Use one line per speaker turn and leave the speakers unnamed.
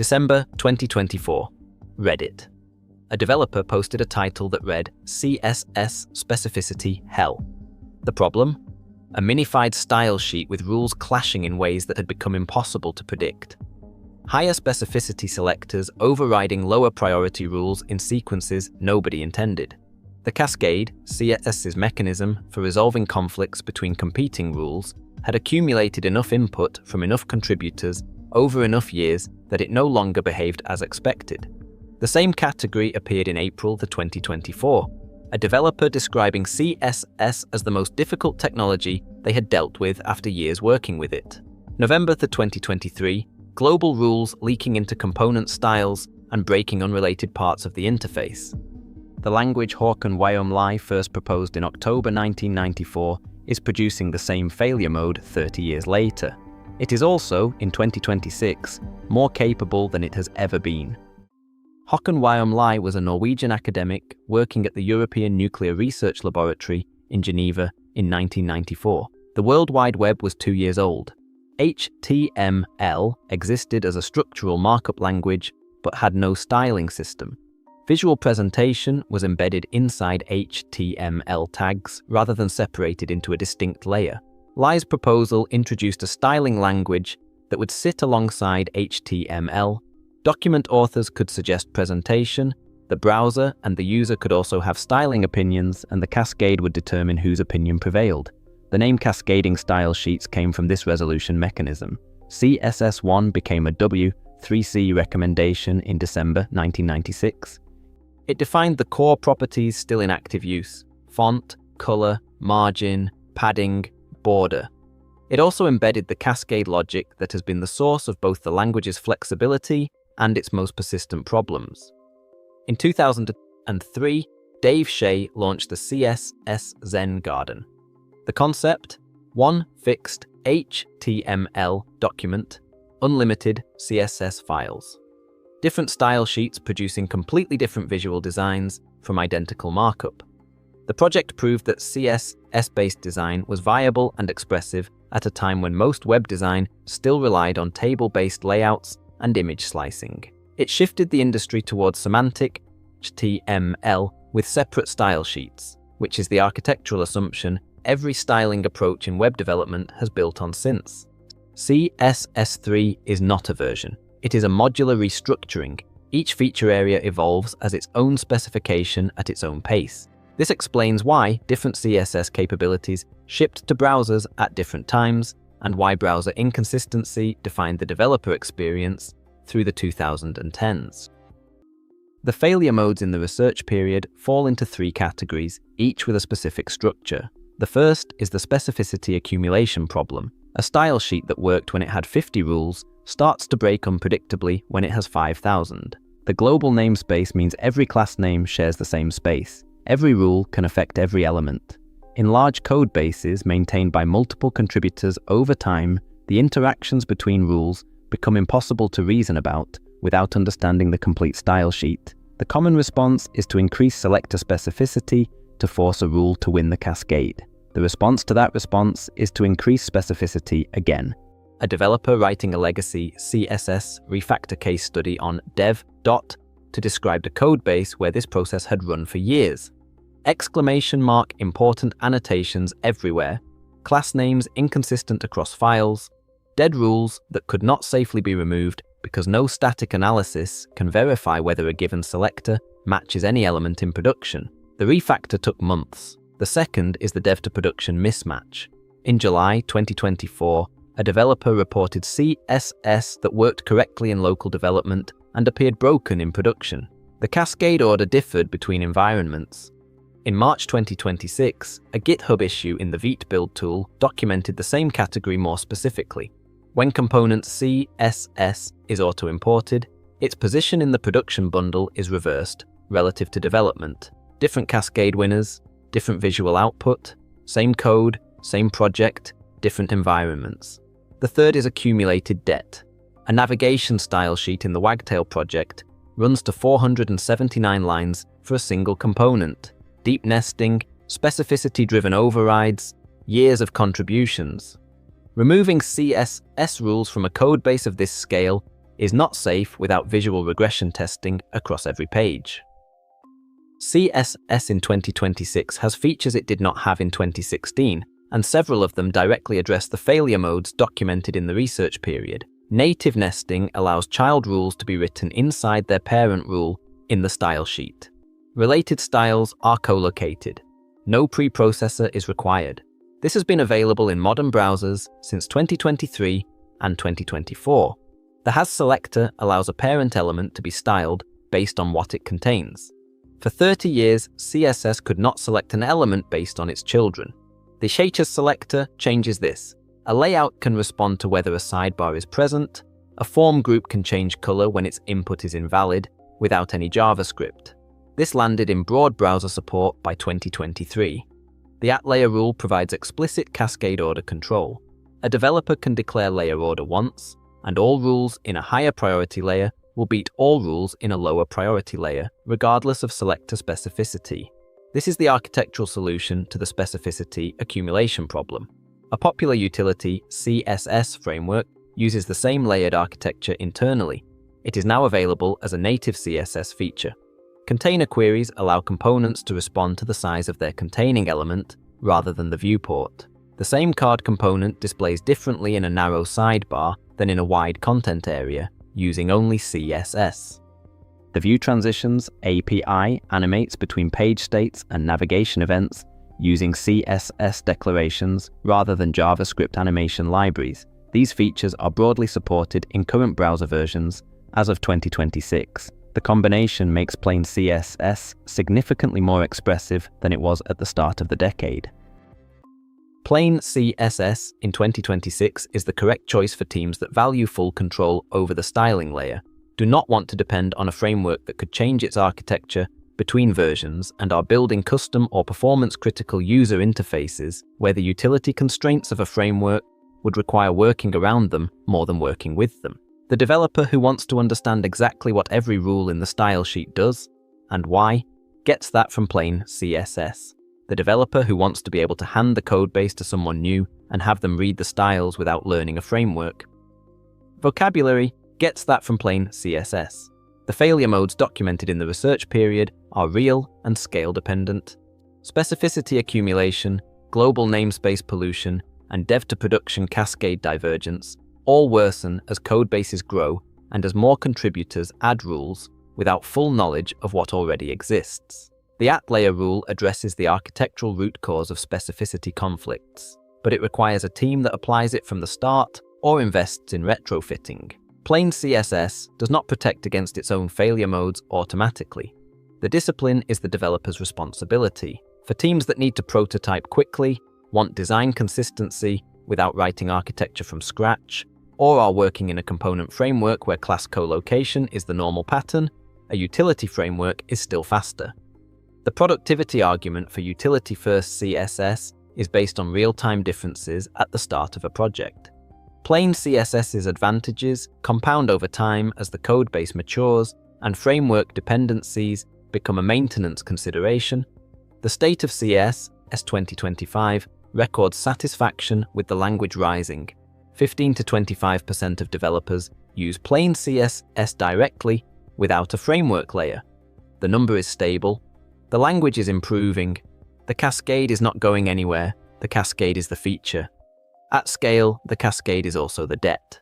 December 2024. Reddit. A developer posted a title that read CSS Specificity Hell. The problem? A minified style sheet with rules clashing in ways that had become impossible to predict. Higher specificity selectors overriding lower priority rules in sequences nobody intended. The Cascade, CSS's mechanism for resolving conflicts between competing rules, had accumulated enough input from enough contributors over enough years that it no longer behaved as expected. The same category appeared in April 2024, a developer describing CSS as the most difficult technology they had dealt with after years working with it. November 2023, global rules leaking into component styles and breaking unrelated parts of the interface. The language Håkon Wium Lie first proposed in October 1994 is producing the same failure mode 30 years later. It is also, in 2026, more capable than it has ever been. Håkon Wium Lie was a Norwegian academic working at the European Nuclear Research Laboratory in Geneva in 1994. The World Wide Web was 2 years old. HTML existed as a structural markup language but had no styling system. Visual presentation was embedded inside HTML tags rather than separated into a distinct layer. Lie's proposal introduced a styling language that would sit alongside HTML. Document authors could suggest presentation, the browser and the user could also have styling opinions, and the Cascade would determine whose opinion prevailed. The name cascading style sheets came from this resolution mechanism. CSS1 became a W3C recommendation in December 1996. It defined the core properties still in active use: font, color, margin, padding, border. It also embedded the Cascade logic that has been the source of both the language's flexibility and its most persistent problems. In 2003, Dave Shea launched the CSS Zen Garden. The concept? One fixed HTML document, unlimited CSS files. Different style sheets producing completely different visual designs from identical markup. The project proved that CSS-based design was viable and expressive at a time when most web design still relied on table-based layouts and image slicing. It shifted the industry towards semantic HTML with separate style sheets, which is the architectural assumption every styling approach in web development has built on since. CSS3 is not a version. It is a modular restructuring. Each feature area evolves as its own specification at its own pace. This explains why different CSS capabilities shipped to browsers at different times, and why browser inconsistency defined the developer experience through the 2010s. The failure modes in the research period fall into 3 categories, each with a specific structure. The first is the specificity accumulation problem. A style sheet that worked when it had 50 rules starts to break unpredictably when it has 5,000. The global namespace means every class name shares the same space. Every rule can affect every element. In large code bases maintained by multiple contributors over time, the interactions between rules become impossible to reason about without understanding the complete style sheet. The common response is to increase selector specificity to force a rule to win the cascade. The response to that response is to increase specificity again. A developer writing a legacy CSS Refactor case study on dev.to describe a codebase where this process had run for years. Exclamation mark important annotations everywhere, class names inconsistent across files, dead rules that could not safely be removed because no static analysis can verify whether a given selector matches any element in production. The refactor took months. The second is the dev-to-production mismatch. In July 2024, a developer reported CSS that worked correctly in local development and appeared broken in production. The Cascade order differed between environments. In March 2026, a GitHub issue in the Vite build tool documented the same category more specifically. When component CSS is auto-imported, its position in the production bundle is reversed relative to development. Different Cascade winners, different visual output, same code, same project, different environments. The third is accumulated debt. A navigation style sheet in the Wagtail project runs to 479 lines for a single component. Deep nesting, specificity-driven overrides, years of contributions. Removing CSS rules from a codebase of this scale is not safe without visual regression testing across every page. CSS in 2026 has features it did not have in 2016, and several of them directly address the failure modes documented in the research period. Native nesting allows child rules to be written inside their parent rule in the style sheet. Related styles are co-located. No preprocessor is required. This has been available in modern browsers since 2023 and 2024. The has selector allows a parent element to be styled based on what it contains. For 30 years, CSS could not select an element based on its children. The vitejs selector changes this. A layout can respond to whether a sidebar is present. A form group can change color when its input is invalid without any JavaScript. This landed in broad browser support by 2023. The @layer rule provides explicit cascade order control. A developer can declare layer order once, and all rules in a higher priority layer will beat all rules in a lower priority layer, regardless of selector specificity. This is the architectural solution to the specificity accumulation problem. A popular utility, CSS framework, uses the same layered architecture internally. It is now available as a native CSS feature. Container queries allow components to respond to the size of their containing element rather than the viewport. The same card component displays differently in a narrow sidebar than in a wide content area, using only CSS. The View Transitions API animates between page states and navigation events using CSS declarations rather than JavaScript animation libraries. These features are broadly supported in current browser versions as of 2026. The combination makes plain CSS significantly more expressive than it was at the start of the decade. Plain CSS in 2026 is the correct choice for teams that value full control over the styling layer, do not want to depend on a framework that could change its architecture between versions, and are building custom or performance-critical user interfaces where the utility constraints of a framework would require working around them more than working with them. The developer who wants to understand exactly what every rule in the style sheet does, and why, gets that from plain CSS. The developer who wants to be able to hand the codebase to someone new and have them read the styles without learning a framework. Vocabulary gets that from plain CSS. The failure modes documented in the research period are real and scale dependent. Specificity accumulation, global namespace pollution, and dev-to-production cascade divergence all worsen as codebases grow and as more contributors add rules without full knowledge of what already exists. The @layer rule addresses the architectural root cause of specificity conflicts, but it requires a team that applies it from the start or invests in retrofitting. Plain CSS does not protect against its own failure modes automatically. The discipline is the developer's responsibility. For teams that need to prototype quickly, want design consistency without writing architecture from scratch, or are working in a component framework where class co-location is the normal pattern, a utility framework is still faster. The productivity argument for utility-first CSS is based on real-time differences at the start of a project. Plain CSS's advantages compound over time as the codebase matures and framework dependencies become a maintenance consideration. The State of CSS 2025 records satisfaction with the language rising. 15 to 25% of developers use plain CSS directly without a framework layer. The number is stable. The language is improving. The cascade is not going anywhere. The cascade is the feature. At scale, the cascade is also the debt.